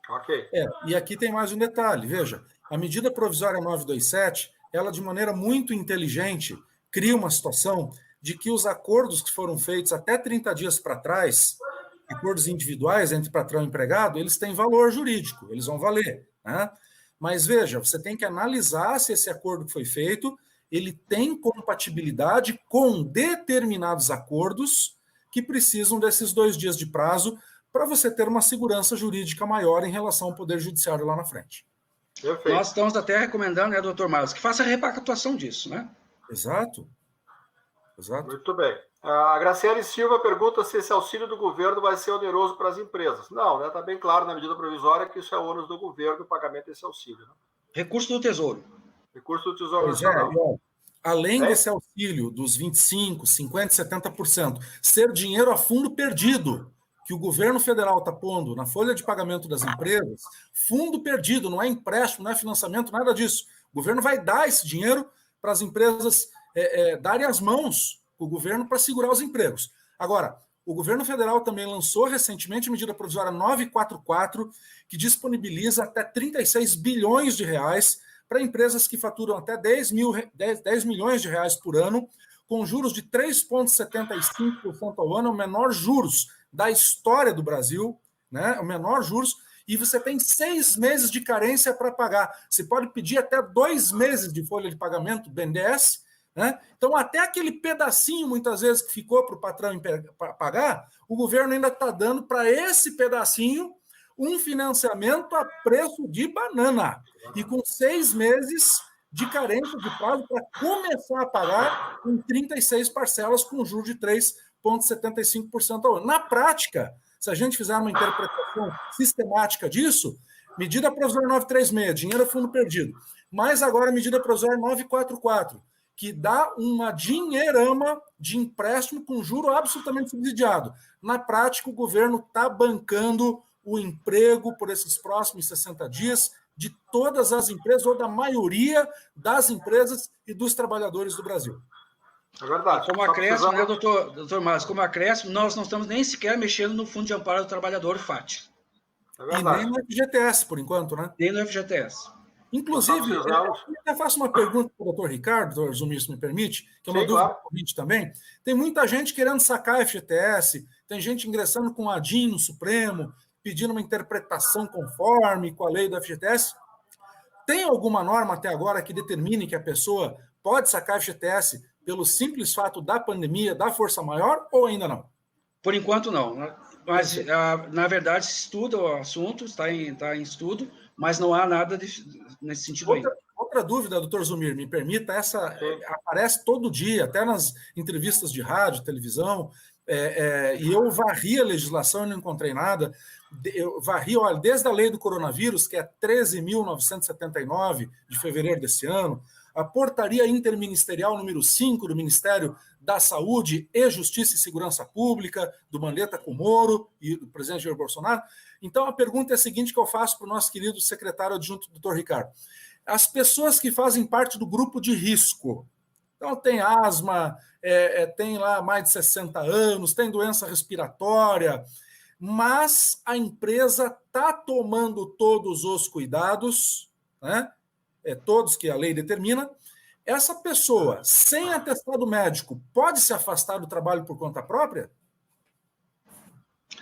Ok. E aqui tem mais um detalhe, veja, a medida provisória 927, ela de maneira muito inteligente cria uma situação de que os acordos que foram feitos até 30 dias para trás, acordos individuais entre patrão e empregado, eles têm valor jurídico, eles vão valer, né? Mas veja, você tem que analisar se esse acordo que foi feito, ele tem compatibilidade com determinados acordos que precisam desses 2 dias de prazo para você ter uma segurança jurídica maior em relação ao Poder Judiciário lá na frente. Perfeito. Nós estamos até recomendando, né, doutor Marlos, que faça a repactuação disso, né? Exato. Muito bem. A Graciele Silva pergunta se esse auxílio do governo vai ser oneroso para as empresas. Não, né? Está bem claro na medida provisória que isso é ônus do governo, o pagamento desse auxílio. Né? Recurso do Tesouro. Recurso do Tesouro Nacional. Além desse auxílio dos 25%, 50%, 70%, ser dinheiro a fundo perdido, que o governo federal está pondo na folha de pagamento das empresas, fundo perdido, não é empréstimo, não é financiamento, nada disso. O governo vai dar esse dinheiro para as empresas darem as mãos para o governo para segurar os empregos. Agora, o governo federal também lançou recentemente a medida provisória 944, que disponibiliza até 36 bilhões de reais para empresas que faturam até 10 milhões de reais por ano, com juros de 3,75% ao ano, o menor juros da história do Brasil, né? O menor juros, e você tem 6 meses de carência para pagar. Você pode pedir até 2 meses de folha de pagamento, BNDES, né? Então, até aquele pedacinho, muitas vezes, que ficou para o patrão pagar, o governo ainda está dando para esse pedacinho um financiamento a preço de banana. E com 6 meses de carência de prazo para começar a pagar em 36 parcelas com juros de 3,75% ao ano. Na prática, se a gente fizer uma interpretação sistemática disso, medida provisória 936, dinheiro a fundo perdido, mas agora a medida provisória 944, que dá uma dinheirama de empréstimo com juro absolutamente subsidiado. Na prática, o governo está bancando o emprego por esses próximos 60 dias de todas as empresas, ou da maioria das empresas e dos trabalhadores do Brasil. É verdade. E como acréscimo, né, doutor Marcos, como acréscimo, nós não estamos nem sequer mexendo no Fundo de Amparo do Trabalhador, FAT. É verdade. E nem no FGTS, por enquanto, né? Nem no FGTS. Inclusive, eu até faço uma pergunta para o doutor Ricardo, doutor Zumir, se me permite, que é uma dúvida do ouvinte também. Tem muita gente querendo sacar FGTS, tem gente ingressando com ADIM no Supremo, pedindo uma interpretação conforme com a lei do FGTS. Tem alguma norma até agora que determine que a pessoa pode sacar FGTS pelo simples fato da pandemia, da força maior, ou ainda não? Por enquanto, não. Mas, na verdade, se estuda o assunto, está em estudo, mas não há nada nesse sentido ainda. Outra dúvida, doutor Zumir, me permita, essa aparece todo dia, até nas entrevistas de rádio, televisão, e eu varri a legislação e não encontrei nada. Eu varri, olha, desde a lei do coronavírus, que é 13.979, de fevereiro desse ano, a portaria interministerial número 5 do Ministério da Saúde e Justiça e Segurança Pública, do Mandetta com Moro e do presidente Jair Bolsonaro. Então, a pergunta é a seguinte que eu faço para o nosso querido secretário adjunto, doutor Ricardo. As pessoas que fazem parte do grupo de risco, então tem asma, tem lá mais de 60 anos, tem doença respiratória, mas a empresa está tomando todos os cuidados, né? Todos que a lei determina. Essa pessoa, sem atestado médico, pode se afastar do trabalho por conta própria?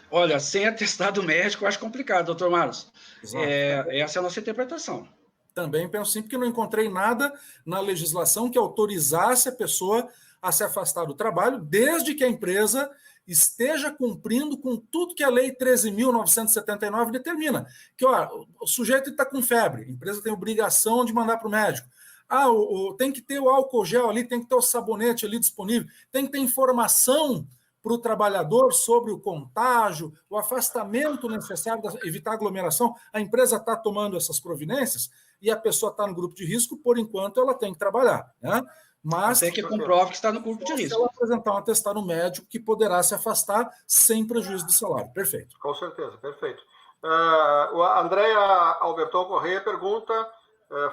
Olha, sem atestado médico, eu acho complicado, doutor Marlos. Essa é a nossa interpretação. Também penso sim, porque não encontrei nada na legislação que autorizasse a pessoa a se afastar do trabalho, desde que a empresa esteja cumprindo com tudo que a lei 13.979 determina. Que ó, o sujeito está com febre, a empresa tem obrigação de mandar para o médico. Tem que ter o álcool gel ali, tem que ter o sabonete ali disponível, tem que ter informação para o trabalhador sobre o contágio, o afastamento necessário para evitar aglomeração. A empresa está tomando essas providências e a pessoa está no grupo de risco, por enquanto ela tem que trabalhar, né? Mas até que comprove que está no grupo de risco. Se ela apresentar um atestado médico que poderá se afastar sem prejuízo do salário. Perfeito. Com certeza, perfeito. A Andréia Alberton Correia pergunta: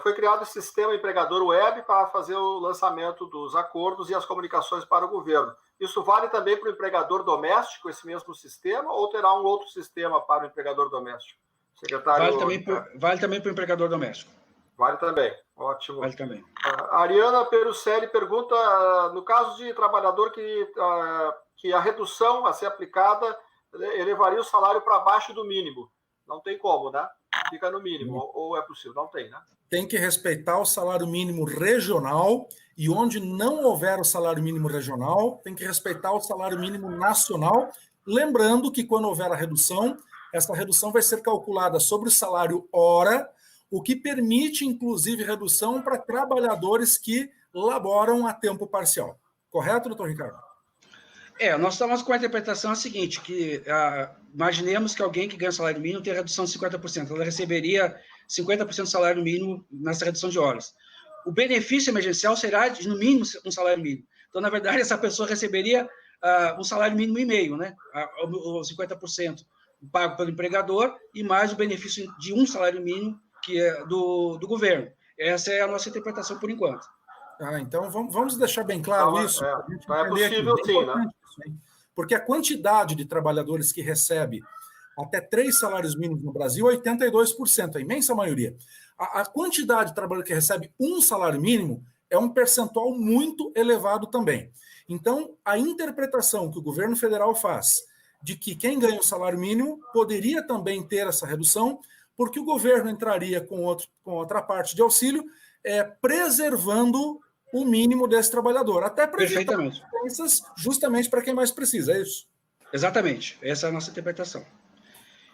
foi criado o sistema empregador web para fazer o lançamento dos acordos e as comunicações para o governo. Isso vale também para o empregador doméstico, esse mesmo sistema, ou terá um outro sistema para o empregador doméstico? Secretário... Vale também para o empregador doméstico. Vale também, ótimo. Vale também. A Ariana Perucelli pergunta, no caso de trabalhador que a redução a ser aplicada elevaria o salário para baixo do mínimo. Não tem como, né? Fica no mínimo, ou é possível? Não tem, né? Tem que respeitar o salário mínimo regional, e onde não houver o salário mínimo regional, tem que respeitar o salário mínimo nacional, lembrando que quando houver a redução, essa redução vai ser calculada sobre o salário hora, o que permite, inclusive, redução para trabalhadores que laboram a tempo parcial. Correto, doutor Ricardo? Nós estamos com a interpretação seguinte, que imaginemos que alguém que ganha salário mínimo tem redução de 50%, ela receberia 50% do salário mínimo nessa redução de horas. O benefício emergencial será, no mínimo, um salário mínimo. Então, na verdade, essa pessoa receberia um salário mínimo e meio, né? Os 50% pago pelo empregador e mais o benefício de um salário mínimo que é do governo. Essa é a nossa interpretação por enquanto. Então, vamos deixar bem claro isso. É possível aqui, sim, né? Porque a quantidade de trabalhadores que recebe até 3 salários mínimos no Brasil, 82%, a imensa maioria. A quantidade de trabalhador que recebe um salário mínimo é um percentual muito elevado também. Então, a interpretação que o governo federal faz de que quem ganha o salário mínimo poderia também ter essa redução, porque o governo entraria com outra parte de auxílio, preservando o mínimo desse trabalhador, até para evitar diferenças justamente para quem mais precisa, é isso? Exatamente, essa é a nossa interpretação.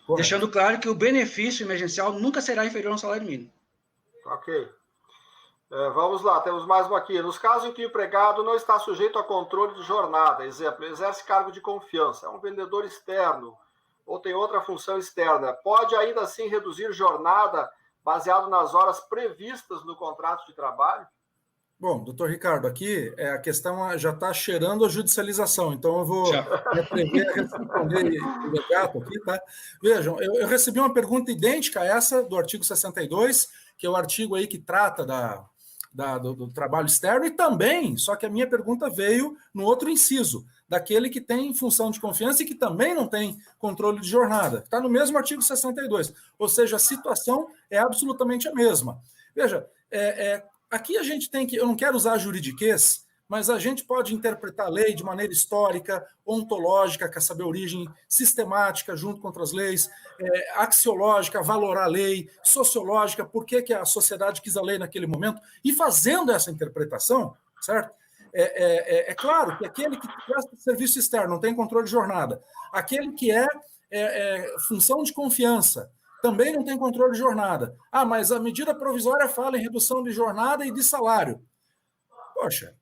Correto. Deixando claro que o benefício emergencial nunca será inferior ao salário mínimo. Ok. Vamos lá, temos mais uma aqui. Nos casos em que o empregado não está sujeito a controle de jornada, exemplo, exerce cargo de confiança, é um vendedor externo ou tem outra função externa, pode ainda assim reduzir jornada baseado nas horas previstas no contrato de trabalho? Bom, doutor Ricardo, aqui a questão já está cheirando a judicialização, então eu vou me atrever a responder imediato aqui, tá? Vejam, eu recebi uma pergunta idêntica a essa do artigo 62, que é o artigo aí que trata do trabalho externo, e também, só que a minha pergunta veio no outro inciso, daquele que tem função de confiança e que também não tem controle de jornada. Está no mesmo artigo 62, ou seja, a situação é absolutamente a mesma. Veja, aqui a gente tem que, eu não quero usar juridiquês, mas a gente pode interpretar a lei de maneira histórica, ontológica, quer saber a origem, sistemática, junto com outras leis, axiológica, valorar a lei, sociológica, por que a sociedade quis a lei naquele momento, e fazendo essa interpretação, certo? É claro que aquele que presta serviço externo não tem controle de jornada, aquele que função de confiança, também não tem controle de jornada. Mas a medida provisória fala em redução de jornada e de salário. Poxa,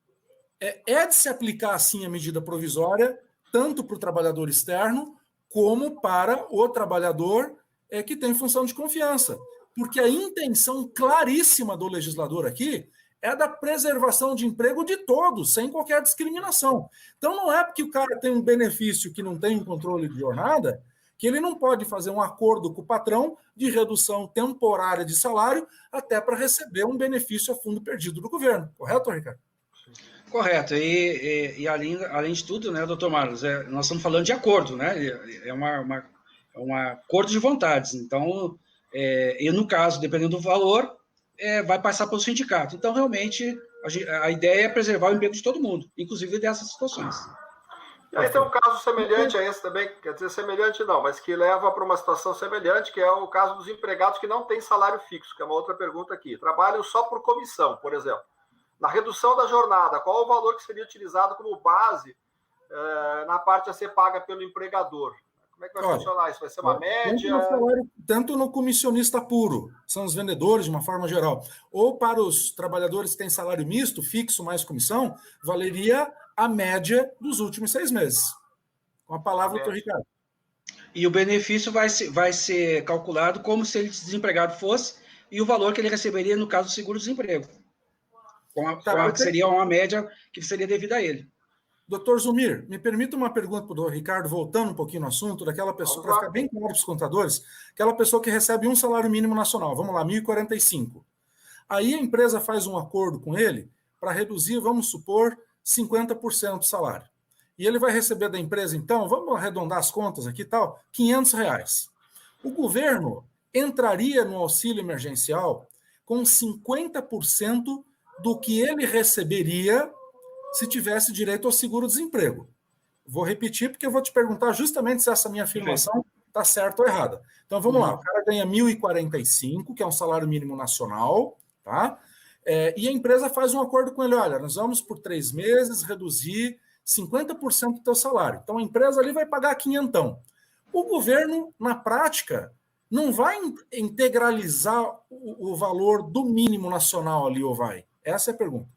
de se aplicar assim a medida provisória, tanto para o trabalhador externo, como para o trabalhador que tem função de confiança. Porque a intenção claríssima do legislador aqui é da preservação de emprego de todos, sem qualquer discriminação. Então não é porque o cara tem um benefício que não tem um controle de jornada, que ele não pode fazer um acordo com o patrão de redução temporária de salário até para receber um benefício a fundo perdido do governo. Correto, Ricardo? Correto. E além de tudo, né, doutor Marlos, nós estamos falando de acordo, né? É um acordo de vontades. Então, e no caso, dependendo do valor, vai passar pelo sindicato. Então, realmente, a ideia é preservar o emprego de todo mundo, inclusive dessas situações. E aí tem um caso semelhante a esse também, quer dizer, semelhante não, mas que leva para uma situação semelhante, que é o caso dos empregados que não têm salário fixo, que é uma outra pergunta aqui. Trabalham só por comissão, por exemplo. Na redução da jornada, qual o valor que seria utilizado como base na parte a ser paga pelo empregador? Como é que vai funcionar isso? Vai ser uma média? Tanto no comissionista puro, são os vendedores de uma forma geral, ou para os trabalhadores que têm salário misto, fixo mais comissão, valeria a média dos últimos 6 meses. Com a palavra, doutor Ricardo. E o benefício vai ser calculado como se ele desempregado fosse e o valor que ele receberia no caso do seguro-desemprego. Que seria uma média que seria devida a ele. Doutor Zumir, me permita uma pergunta para o doutor Ricardo, voltando um pouquinho no assunto, daquela pessoa, para ficar bem claro para os contadores, aquela pessoa que recebe um salário mínimo nacional, vamos lá, 1.045. Aí a empresa faz um acordo com ele para reduzir, vamos supor, 50% do salário. E ele vai receber da empresa, então, vamos arredondar as contas aqui e tal, R$500. O governo entraria no auxílio emergencial com 50% do que ele receberia se tivesse direito ao seguro-desemprego. Vou repetir, porque eu vou te perguntar justamente se essa minha afirmação está certa ou errada. Então, vamos lá. O cara ganha 1.045, que é um salário mínimo nacional, tá? E a empresa faz um acordo com ele. Olha, nós vamos por 3 meses reduzir 50% do teu salário. Então, a empresa ali vai pagar 500. O governo, na prática, não vai integralizar o valor do mínimo nacional ali, ou vai? Essa é a pergunta.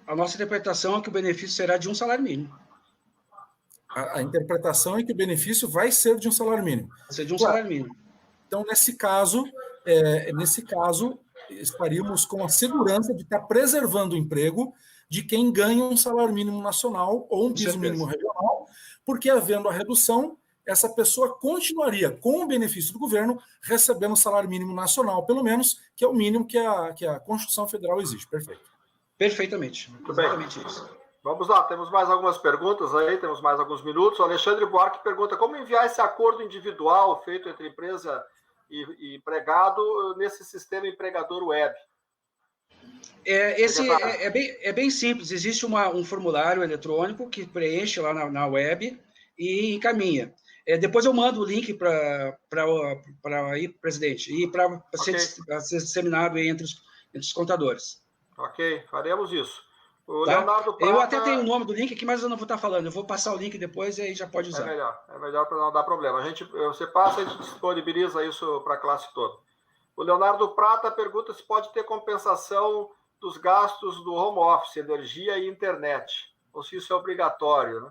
A nossa interpretação é que o benefício será de um salário mínimo. A interpretação é que o benefício vai ser de um salário mínimo. Vai ser de um salário mínimo. Então, nesse caso, estaríamos com a segurança de estar preservando o emprego de quem ganha um salário mínimo nacional ou um piso mínimo regional, porque, havendo a redução, essa pessoa continuaria, com o benefício do governo, recebendo o salário mínimo nacional, pelo menos, que é o mínimo que a Constituição Federal exige. Perfeito. Perfeitamente. Muito exatamente bem. Isso. Vamos lá, temos mais algumas perguntas aí, temos mais alguns minutos. O Alexandre Buarque pergunta como enviar esse acordo individual feito entre empresa e empregado nesse sistema empregador web. É bem simples. Existe um formulário eletrônico que preenche lá na web e encaminha. Depois eu mando o link para aí, presidente, e para ser disseminado aí entre os contadores. Ok, faremos isso. O tá? Leonardo Prata... Eu até tenho o nome do link aqui, mas eu não vou estar falando. Eu vou passar o link depois e aí já pode usar. É melhor para não dar problema. Você passa e a gente disponibiliza isso para a classe toda. O Leonardo Prata pergunta se pode ter compensação dos gastos do home office, energia e internet, ou se isso é obrigatório, né?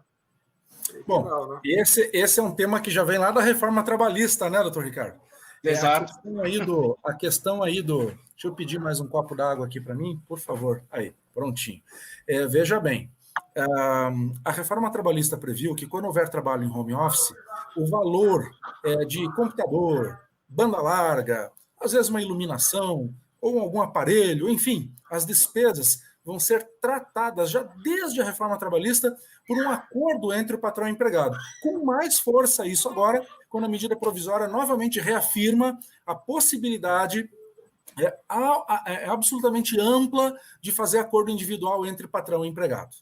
Bom, não, né? Esse é um tema que já vem lá da reforma trabalhista, né, doutor Ricardo? Exato. A questão aí do... Deixa eu pedir mais um copo d'água aqui para mim, por favor. Aí, prontinho. Veja bem, a reforma trabalhista previu que quando houver trabalho em home office, o valor de computador, banda larga, às vezes uma iluminação ou algum aparelho, enfim, as despesas vão ser tratadas já desde a reforma trabalhista por um acordo entre o patrão e o empregado. Com mais força isso agora, quando a medida provisória novamente reafirma a possibilidade absolutamente ampla de fazer acordo individual entre patrão e empregado.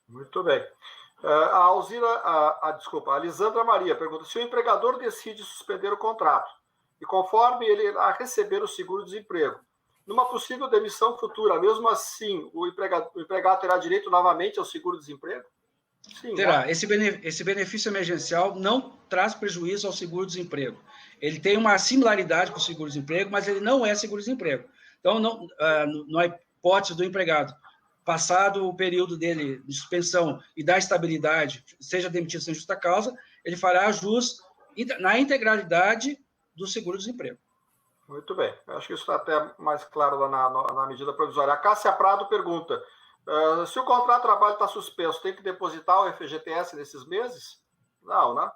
Muito bem. A Lisandra Maria pergunta se o empregador decide suspender o contrato e conforme ele a receber o seguro-desemprego, numa possível demissão futura, mesmo assim, o empregado terá direito novamente ao seguro-desemprego? Sim, terá. Né? Esse benefício emergencial não traz prejuízo ao seguro-desemprego. Ele tem uma similaridade com o seguro-desemprego, mas ele não é seguro-desemprego. Então, na hipótese do empregado, passado o período dele de suspensão e da estabilidade, seja demitido sem justa causa, ele fará jus na integralidade do seguro-desemprego. Muito bem. Eu acho que isso está até mais claro lá na medida provisória. A Cássia Prado pergunta, se o contrato de trabalho está suspenso, tem que depositar o FGTS nesses meses? Não, né?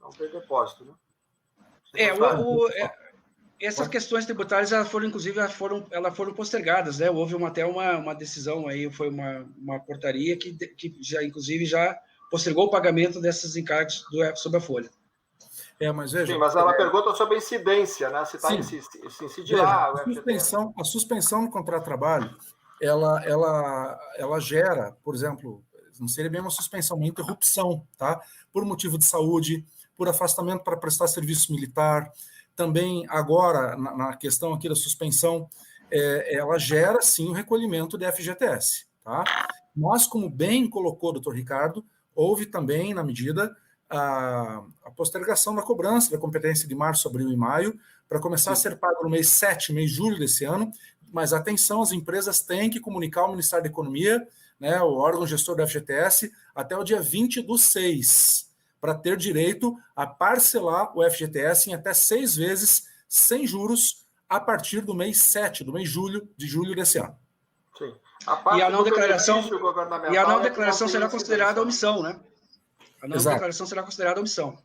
Não tem depósito, né? Essas questões tributárias, elas foram postergadas, né? Houve até uma decisão aí, foi uma portaria que já, inclusive, já postergou o pagamento desses encargos sobre a folha. Mas veja... Sim, mas ela pergunta sobre a incidência, né? Se incide lá... A suspensão no contrato de trabalho, ela gera, por exemplo, não seria bem uma suspensão, uma interrupção, tá? Por motivo de saúde, por afastamento para prestar serviço militar. Também, agora, na questão aqui da suspensão, ela gera, sim, o recolhimento de FGTS, tá? Mas, como bem colocou o doutor Ricardo, houve também, na medida, a postergação da cobrança da competência de março, abril e maio, para começar a ser pago no mês 7, mês de julho desse ano, mas atenção, as empresas têm que comunicar ao Ministério da Economia, né, o órgão gestor da FGTS, até o dia 20/6, para ter direito a parcelar o FGTS em até 6 vezes, sem juros, a partir do mês 7, do mês de julho desse ano. Sim. E a não declaração será considerada omissão, né? A não declaração será considerada omissão.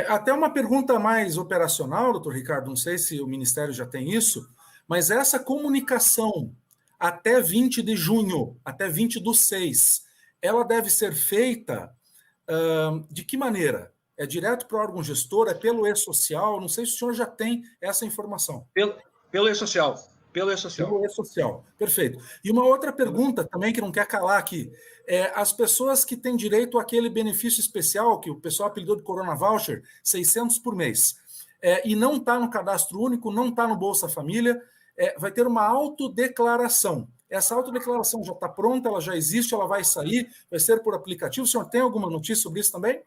Até uma pergunta mais operacional, doutor Ricardo, não sei se o Ministério já tem isso, mas essa comunicação até 20 de junho, até 20/6, ela deve ser feita de que maneira? É direto para o órgão gestor? É pelo E-Social? Não sei se o senhor já tem essa informação. Pelo E-Social. Pelo E-Social. Pelo E-Social, perfeito. E uma outra pergunta também que não quer calar aqui. As pessoas que têm direito àquele benefício especial, que o pessoal apelidou de Corona Voucher, 600 por mês, e não está no cadastro único, não está no Bolsa Família, vai ter uma autodeclaração. Essa autodeclaração já está pronta, ela já existe, ela vai sair, vai ser por aplicativo. O senhor tem alguma notícia sobre isso também?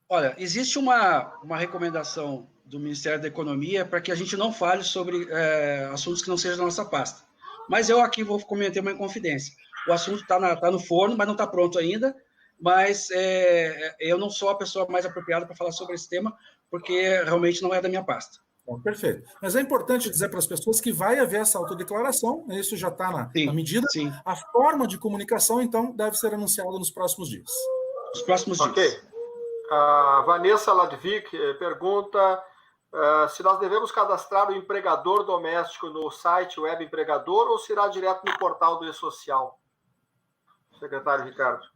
Olha, existe uma recomendação do Ministério da Economia para que a gente não fale sobre assuntos que não sejam da nossa pasta. Mas eu aqui vou cometer uma inconfidência. O assunto está no forno, mas não está pronto ainda. Mas eu não sou a pessoa mais apropriada para falar sobre esse tema, porque realmente não é da minha pasta. Bom, perfeito. Mas é importante dizer para as pessoas que vai haver essa autodeclaração, né? Isso já está na medida. Sim. A forma de comunicação, então, deve ser anunciada nos próximos dias. Nos próximos dias. Ok. A Vanessa Ladvik pergunta se nós devemos cadastrar o empregador doméstico no site Web Empregador ou se irá direto no portal do E-Social? Secretário Ricardo.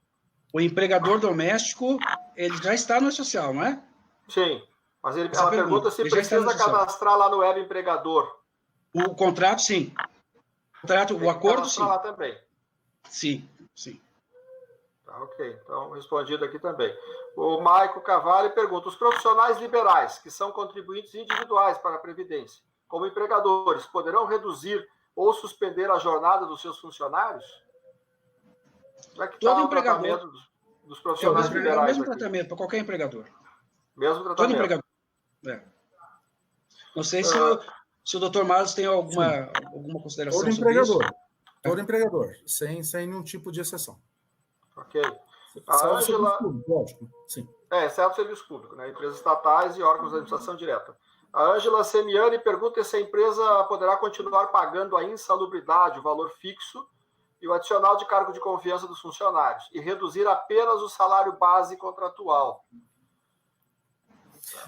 O empregador doméstico, ele já está no E-Social, não é? Sim, mas ela pergunta se precisa cadastrar lá no Web Empregador. O contrato, sim. O acordo, sim. Lá também. Sim. Tá, ok, então respondido aqui também. O Maico Cavalli pergunta: os profissionais liberais, que são contribuintes individuais para a Previdência, como empregadores, poderão reduzir ou suspender a jornada dos seus funcionários? Como é que está o tratamento dos profissionais liberais? É o mesmo tratamento para qualquer empregador. Mesmo tratamento. Todo empregador. Não sei se o doutor Marlos tem alguma consideração sobre isso. Todo empregador, sem nenhum tipo de exceção. Ok. Salvo serviço público, lógico. Sim. Exceto serviço público, né? Empresas estatais e órgãos de administração direta. A Ângela Semiani pergunta se a empresa poderá continuar pagando a insalubridade, o valor fixo, e o adicional de cargo de confiança dos funcionários, e reduzir apenas o salário base contratual.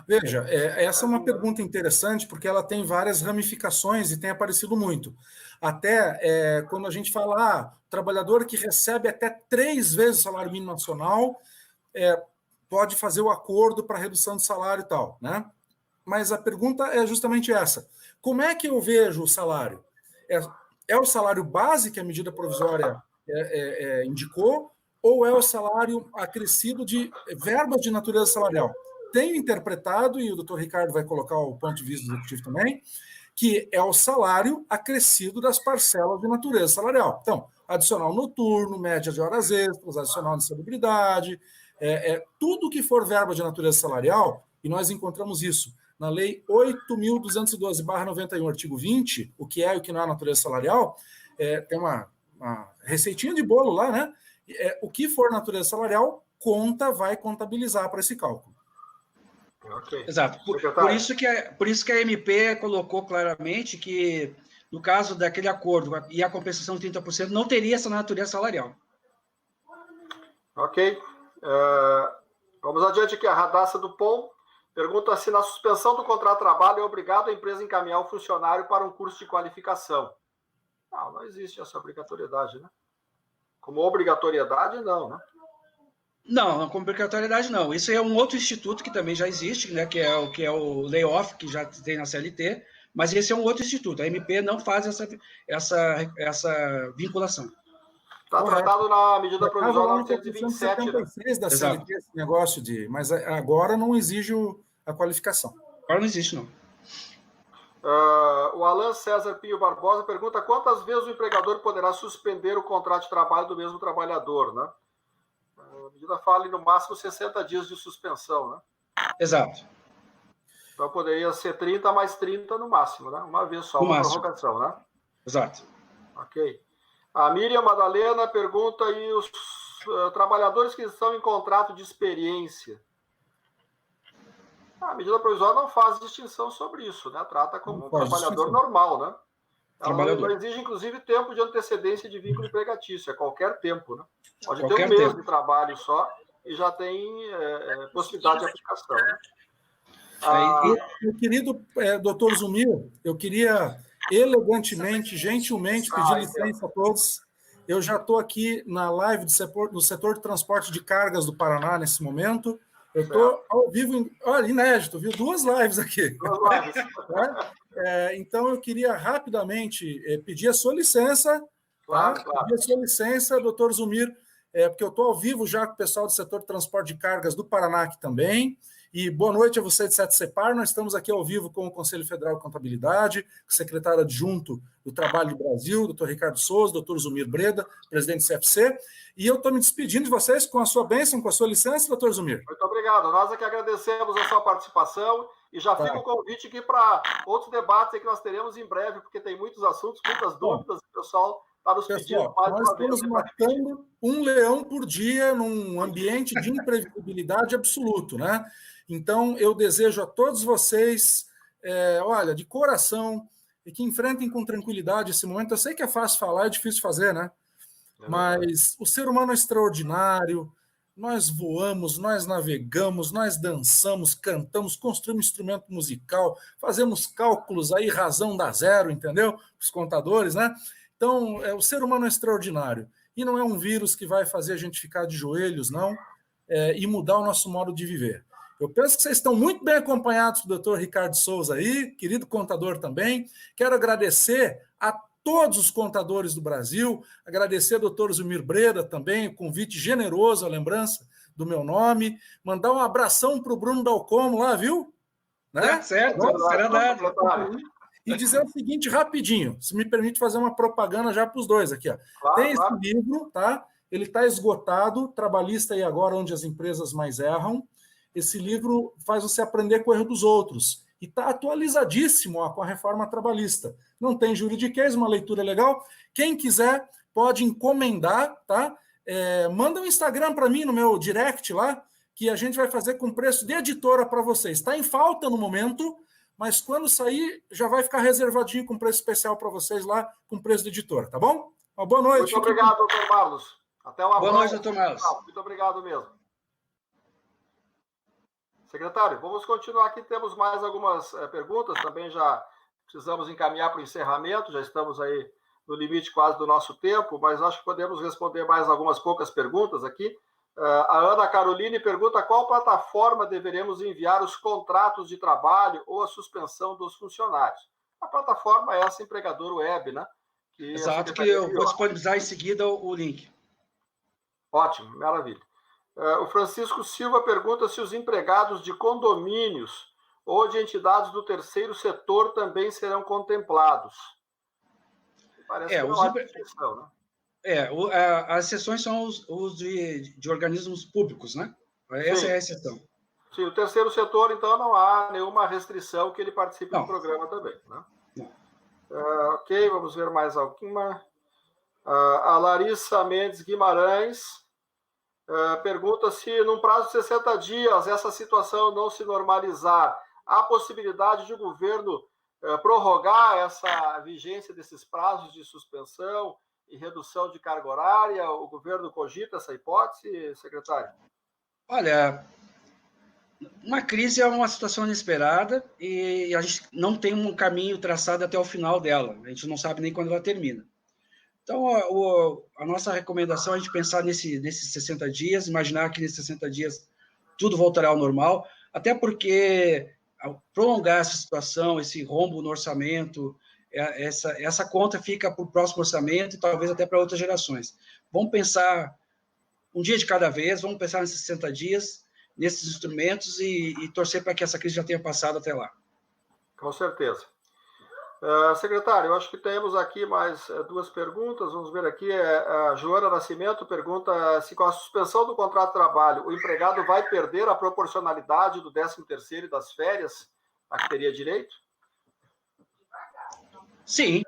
Veja, essa é uma pergunta interessante, porque ela tem várias ramificações e tem aparecido muito. Até quando a gente fala, trabalhador que recebe até 3 vezes o salário mínimo nacional, pode fazer o acordo para redução de salário e tal, né? Mas a pergunta é justamente essa. Como é que eu vejo o salário? É o salário base que a medida provisória indicou, ou é o salário acrescido de verbas de natureza salarial? Tenho interpretado, e o doutor Ricardo vai colocar o ponto de vista do executivo também, que é o salário acrescido das parcelas de natureza salarial. Então, adicional noturno, média de horas extras, adicional de insalubridade, tudo que for verba de natureza salarial, e nós encontramos isso na Lei 8.212/91, artigo 20, o que é e o que não é natureza salarial, tem uma receitinha de bolo lá, né? O que for natureza salarial, vai contabilizar para esse cálculo. Okay. Exato. Por isso que a MP colocou claramente que, no caso daquele acordo e a compensação de 30%, não teria essa natureza salarial. Ok. Vamos adiante aqui. A Radassa Dupont pergunta se na suspensão do contrato de trabalho é obrigado a empresa encaminhar o funcionário para um curso de qualificação. Não existe essa obrigatoriedade, né? Como obrigatoriedade, não, né? Não, como obrigatoriedade não. Isso é um outro instituto que também já existe, né, que é o layoff, que já tem na CLT, mas esse é um outro instituto. A MP não faz essa vinculação. Está tratado na medida provisória 927, 76 da CLT, esse negócio mas agora não exige a qualificação. Agora não existe, não. O Alan César Pinho Barbosa pergunta quantas vezes o empregador poderá suspender o contrato de trabalho do mesmo trabalhador, né? A medida fala em no máximo 60 dias de suspensão, né? Exato. Então poderia ser 30 mais 30 no máximo, né? Uma vez só, uma prorrogação, né? Exato. Ok. A Miriam Madalena pergunta e os trabalhadores que estão em contrato de experiência. A medida provisória não faz distinção sobre isso, né? Trata como um trabalhador normal, né? Ela não exige, inclusive, tempo de antecedência de vínculo empregatício, é qualquer tempo, né? Pode ter um mês de trabalho só e já tem possibilidade de aplicação, né? Meu querido doutor Zumir, eu queria elegantemente, gentilmente, pedir licença a todos. Eu já estou aqui na live do setor de transporte de cargas do Paraná nesse momento. Eu estou ao vivo, olha, inédito, viu? 2 lives aqui. 2 lives. Então, eu queria rapidamente pedir a sua licença, Claro. Pedir a sua licença, doutor Zumir, porque eu estou ao vivo já com o pessoal do setor de transporte de cargas do Paraná aqui também. E boa noite a você de Sete Separ. Nós estamos aqui ao vivo com o Conselho Federal de Contabilidade, o secretário adjunto do Trabalho do Brasil, doutor Ricardo Souza, doutor Zumir Breda, presidente do CFC. E eu estou me despedindo de vocês com a sua bênção, com a sua licença, doutor Zumir. Muito obrigado. Nós é que agradecemos a sua participação e já fica o convite aqui para outros debates que nós teremos em breve, porque tem muitos assuntos, muitas dúvidas, o pessoal está nos pedindo mais nós estamos matando um leão por dia num ambiente de imprevisibilidade absoluto, né? Então, eu desejo a todos vocês, olha, de coração, e que enfrentem com tranquilidade esse momento. Eu sei que é fácil falar, é difícil fazer, né? Mas o ser humano é extraordinário, nós voamos, nós navegamos, nós dançamos, cantamos, construímos instrumento musical, fazemos cálculos aí, razão dá zero, entendeu? Os contadores, né? Então, o ser humano é extraordinário. E não é um vírus que vai fazer a gente ficar de joelhos, não, e mudar o nosso modo de viver. Eu penso que vocês estão muito bem acompanhados do doutor Ricardo Souza aí, querido contador também. Quero agradecer a todos os contadores do Brasil, agradecer ao doutor Zumir Breda também, o convite generoso, a lembrança do meu nome, mandar um abração para o Bruno Dalcomo lá, viu? Né? Certo, será dado. E dizer o seguinte rapidinho, se me permite fazer uma propaganda já para os dois aqui. Ó. Tem esse livro, tá? Ele está esgotado, Trabalhista e Agora, Onde as Empresas Mais Erram. Esse livro faz você aprender com o erro dos outros. E está atualizadíssimo com a reforma trabalhista. Não tem juridiquês, uma leitura legal. Quem quiser pode encomendar, tá? Manda um Instagram para mim no meu direct lá, que a gente vai fazer com preço de editora para vocês. Está em falta no momento, mas quando sair já vai ficar reservadinho com preço especial para vocês lá, com preço de editora, tá bom? Uma boa noite. Muito obrigado, doutor Marlos. Até uma boa noite, doutor Marlos. Muito obrigado mesmo. Secretário, vamos continuar aqui. Temos mais algumas perguntas. Também já precisamos encaminhar para o encerramento. Já estamos aí no limite quase do nosso tempo, mas acho que podemos responder mais algumas poucas perguntas aqui. A Ana Caroline pergunta qual plataforma deveremos enviar os contratos de trabalho ou a suspensão dos funcionários. A plataforma é essa Empregador Web, né? Exato, que eu vou disponibilizar em seguida o link. Ótimo, maravilha. O Francisco Silva pergunta se os empregados de condomínios ou de entidades do terceiro setor também serão contemplados. Parece que não há distinção, né? As exceções são os de organismos públicos, né? Essa é a exceção. Sim, o terceiro setor, então, não há nenhuma restrição que ele participe do programa também, né? Ok, vamos ver mais alguma. A Larissa Mendes Guimarães pergunta se, num prazo de 60 dias, essa situação não se normalizar, há possibilidade de o governo prorrogar essa vigência desses prazos de suspensão e redução de carga horária? O governo cogita essa hipótese, secretário? Olha, uma crise é uma situação inesperada e a gente não tem um caminho traçado até o final dela. A gente não sabe nem quando ela termina. Então, a nossa recomendação é a gente pensar nesses 60 dias, imaginar que nesses 60 dias tudo voltará ao normal, até porque ao prolongar essa situação, esse rombo no orçamento, essa conta fica para o próximo orçamento e talvez até para outras gerações. Vamos pensar um dia de cada vez, vamos pensar nesses 60 dias, nesses instrumentos e torcer para que essa crise já tenha passado até lá. Com certeza. Secretário, eu acho que temos aqui mais 2 perguntas. Vamos ver aqui. A Joana Nascimento pergunta se com a suspensão do contrato de trabalho o empregado vai perder a proporcionalidade do 13º e das férias a que teria direito? Sim.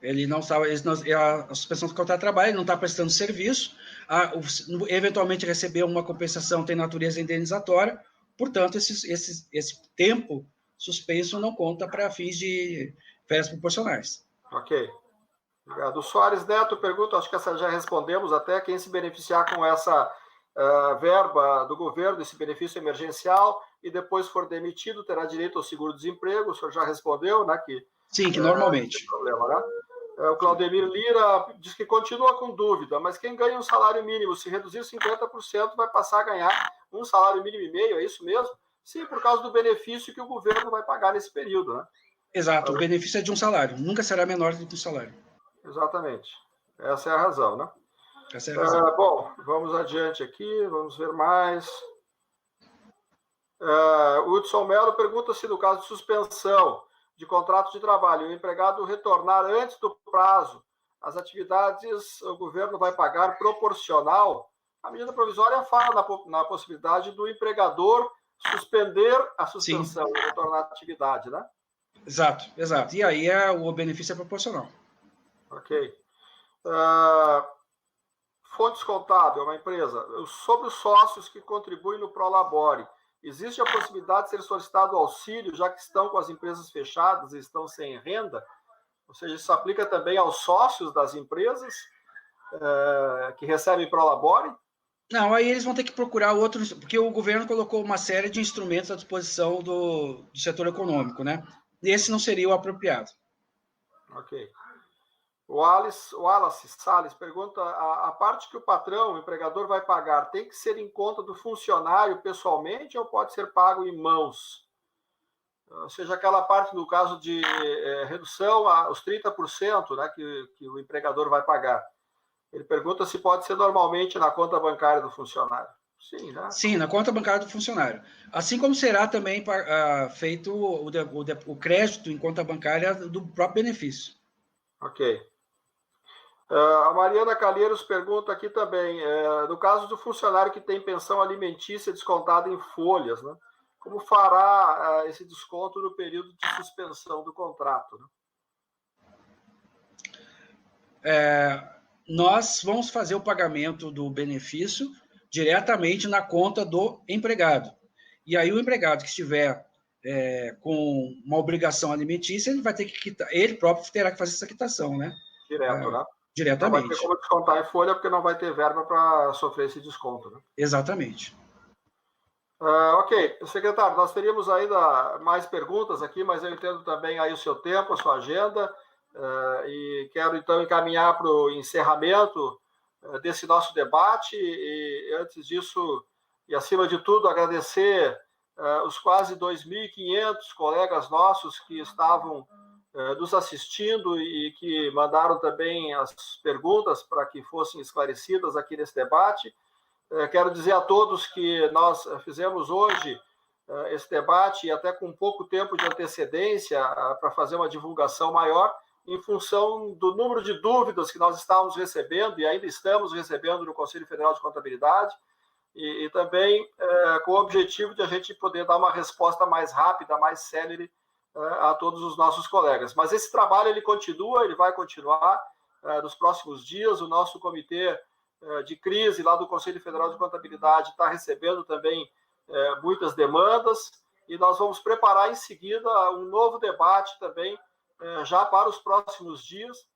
Ele não estava, a suspensão do contrato de trabalho, ele não está prestando serviço, eventualmente receber uma compensação tem natureza indenizatória, portanto, esse tempo suspenso não conta para fins de férias proporcionais. Ok. Obrigado. O Soares Neto pergunta, acho que essa já respondemos até, quem se beneficiar com essa verba do governo, esse benefício emergencial, e depois for demitido, terá direito ao seguro-desemprego. O senhor já respondeu, né? Sim, que normalmente. Não tem problema, né? O Claudemir Lira diz que continua com dúvida, mas quem ganha um salário mínimo, se reduzir 50%, vai passar a ganhar um salário mínimo e meio, é isso mesmo? Sim, por causa do benefício que o governo vai pagar nesse período, né? Exato, o benefício é de um salário, nunca será menor do que um salário. Exatamente, essa é a razão, né? Essa é a razão. Bom, vamos adiante aqui, vamos ver mais. O Hudson Mello pergunta se no caso de suspensão de contrato de trabalho, o empregado retornar antes do prazo, as atividades o governo vai pagar proporcional. A medida provisória fala na possibilidade do empregador suspender a suspensão e retornar à atividade, né? Exato. E aí o benefício é proporcional. Ok. Fontes Contábil, uma empresa. Sobre os sócios que contribuem no Prolabore, existe a possibilidade de ser solicitado auxílio, já que estão com as empresas fechadas e estão sem renda? Ou seja, isso aplica também aos sócios das empresas que recebem Prolabore? Não, aí eles vão ter que procurar outros, porque o governo colocou uma série de instrumentos à disposição do setor econômico, né? Esse não seria o apropriado. Ok. O Wallace Salles pergunta, a parte que o patrão, o empregador, vai pagar, tem que ser em conta do funcionário pessoalmente ou pode ser pago em mãos? Ou seja, aquela parte, no caso de redução aos 30%, né, que o empregador vai pagar. Ele pergunta se pode ser normalmente na conta bancária do funcionário. Sim, né? Sim, na conta bancária do funcionário. Assim como será também feito o crédito em conta bancária do próprio benefício. Ok. A Mariana Calheiros pergunta aqui também, no caso do funcionário que tem pensão alimentícia descontada em folhas, né, como fará esse desconto no período de suspensão do contrato? Né? Nós vamos fazer o pagamento do benefício diretamente na conta do empregado. E aí o empregado que estiver com uma obrigação alimentícia, ele vai ter que quitar, ele próprio terá que fazer essa quitação, né? Direto, né? Diretamente. Não vai ter como descontar em folha, porque não vai ter verba para sofrer esse desconto, né? Exatamente. Ok, secretário, nós teríamos ainda mais perguntas aqui, mas eu entendo também aí o seu tempo, a sua agenda, e quero então encaminhar para o encerramento desse nosso debate, e antes disso, e acima de tudo, agradecer os quase 2.500 colegas nossos que estavam nos assistindo e que mandaram também as perguntas para que fossem esclarecidas aqui nesse debate. Quero dizer a todos que nós fizemos hoje esse debate, até com pouco tempo de antecedência, para fazer uma divulgação maior, em função do número de dúvidas que nós estávamos recebendo e ainda estamos recebendo no Conselho Federal de Contabilidade, e também com o objetivo de a gente poder dar uma resposta mais rápida, mais célere a todos os nossos colegas. Mas esse trabalho ele continua, ele vai continuar nos próximos dias. O nosso comitê de crise lá do Conselho Federal de Contabilidade está recebendo também muitas demandas, e nós vamos preparar em seguida um novo debate também já para os próximos dias,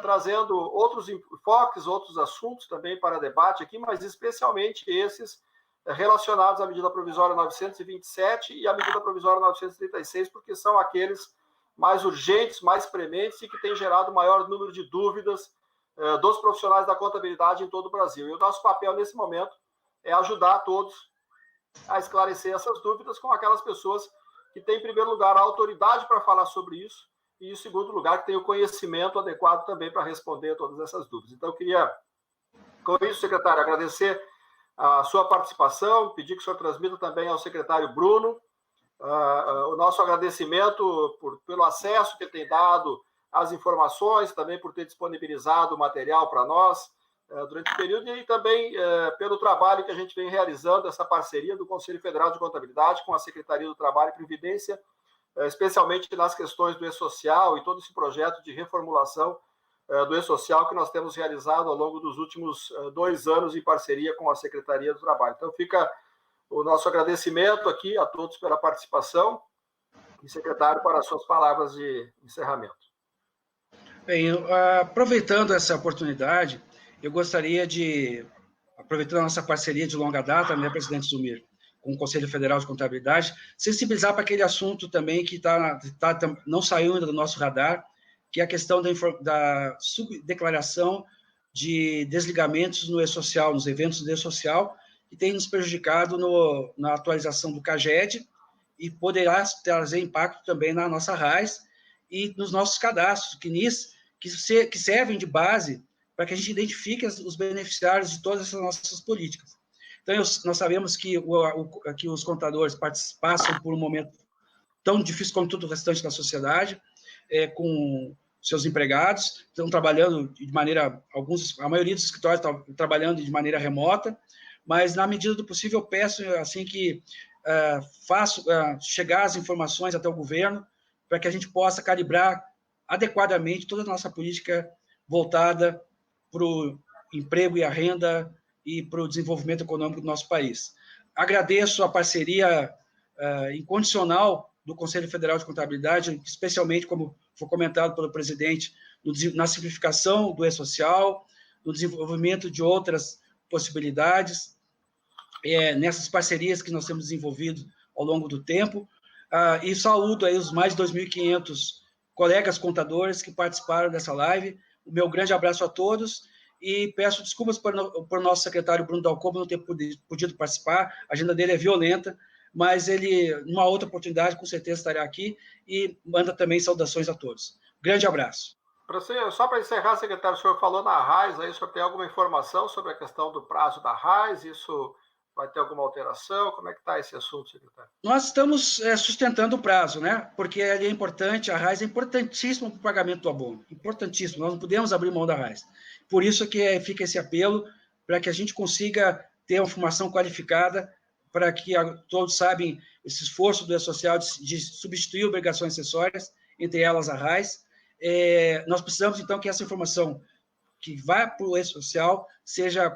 trazendo outros enfoques, outros assuntos também para debate aqui, mas especialmente esses relacionados à medida provisória 927 e à medida provisória 936, porque são aqueles mais urgentes, mais prementes e que têm gerado maior número de dúvidas dos profissionais da contabilidade em todo o Brasil. E o nosso papel nesse momento é ajudar a todos a esclarecer essas dúvidas com aquelas pessoas que têm, em primeiro lugar, a autoridade para falar sobre isso e, em segundo lugar, que têm o conhecimento adequado também para responder a todas essas dúvidas. Então, eu queria, com isso, secretário, agradecer a sua participação, pedir que o senhor transmita também ao secretário Bruno o nosso agradecimento pelo acesso que ele tem dado às informações, também por ter disponibilizado o material para nós durante o período, e também pelo trabalho que a gente vem realizando, essa parceria do Conselho Federal de Contabilidade com a Secretaria do Trabalho e Previdência, especialmente nas questões do E-Social e todo esse projeto de reformulação do E-Social que nós temos realizado ao longo dos últimos 2 anos em parceria com a Secretaria do Trabalho. Então, fica o nosso agradecimento aqui a todos pela participação e, secretário, para as suas palavras de encerramento. Bem, aproveitando essa oportunidade, eu gostaria de, aproveitando a nossa parceria de longa data, né, presidente Zumir, com o Conselho Federal de Contabilidade, sensibilizar para aquele assunto também que não saiu ainda do nosso radar, que é a questão da subdeclaração de desligamentos no e-social, nos eventos do e-social, que tem nos prejudicado na atualização do CAGED e poderá trazer impacto também na nossa RAIS e nos nossos cadastros, que servem de base para que a gente identifique os beneficiários de todas essas nossas políticas. Então, nós sabemos que os contadores passam por um momento tão difícil como todo o restante da sociedade, com seus empregados, estão trabalhando de maneira, a maioria dos escritórios está trabalhando de maneira remota, mas, na medida do possível, eu peço assim que chegar as informações até o governo, para que a gente possa calibrar adequadamente toda a nossa política voltada para o emprego e a renda e para o desenvolvimento econômico do nosso país. Agradeço a parceria incondicional do Conselho Federal de Contabilidade, especialmente, como foi comentado pelo presidente, na simplificação do e-social, no desenvolvimento de outras possibilidades, nessas parcerias que nós temos desenvolvido ao longo do tempo, e saúdo aí os mais de 2.500 colegas contadores que participaram dessa live. O meu grande abraço a todos e peço desculpas por nosso secretário Bruno Dalcobo não ter podido participar, a agenda dele é violenta, mas ele, numa outra oportunidade, com certeza estará aqui e manda também saudações a todos. Grande abraço. Só para encerrar, secretário, o senhor falou na RAIS, aí o senhor tem alguma informação sobre a questão do prazo da RAIS? Isso vai ter alguma alteração? Como é que está esse assunto, secretário? Nós estamos sustentando o prazo, né? Porque ele é importante, a RAIS é importantíssima para o pagamento do abono, importantíssimo, nós não podemos abrir mão da RAIS. Por isso que fica esse apelo para que a gente consiga ter uma formação qualificada, para que todos sabem esse esforço do E-Social de substituir obrigações acessórias, entre elas a RAIS. Nós precisamos, então, que essa informação que vá para o E-Social seja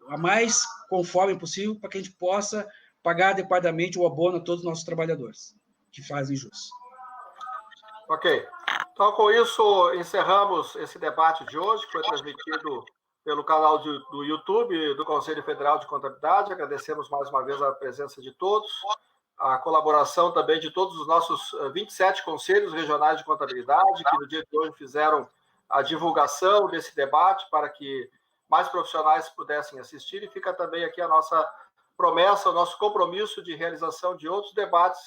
a mais conforme possível, para que a gente possa pagar adequadamente o abono a todos os nossos trabalhadores que fazem jus. Ok. Então, com isso, encerramos esse debate de hoje, que foi transmitido pelo canal do YouTube do Conselho Federal de Contabilidade. Agradecemos mais uma vez a presença de todos, a colaboração também de todos os nossos 27 conselhos regionais de contabilidade, que no dia de hoje fizeram a divulgação desse debate para que mais profissionais pudessem assistir, e fica também aqui a nossa promessa, o nosso compromisso de realização de outros debates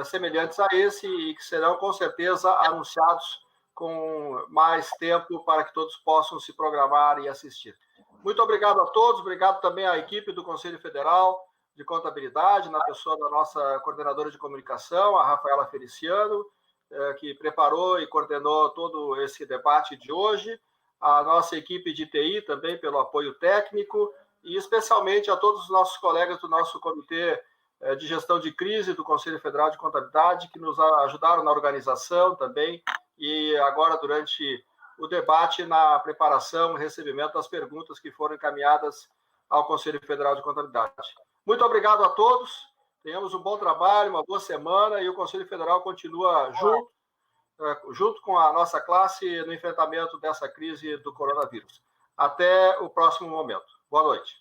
semelhantes a esse e que serão, com certeza, anunciados com mais tempo para que todos possam se programar e assistir. Muito obrigado a todos, obrigado também à equipe do Conselho Federal de Contabilidade, na pessoa da nossa coordenadora de comunicação, a Rafaela Feliciano, que preparou e coordenou todo esse debate de hoje, a nossa equipe de TI também pelo apoio técnico, e especialmente a todos os nossos colegas do nosso Comitê de Gestão de Crise do Conselho Federal de Contabilidade, que nos ajudaram na organização também, e agora durante o debate, na preparação e recebimento das perguntas que foram encaminhadas ao Conselho Federal de Contabilidade. Muito obrigado a todos, tenhamos um bom trabalho, uma boa semana, e o Conselho Federal continua junto com a nossa classe no enfrentamento dessa crise do coronavírus. Até o próximo momento. Boa noite.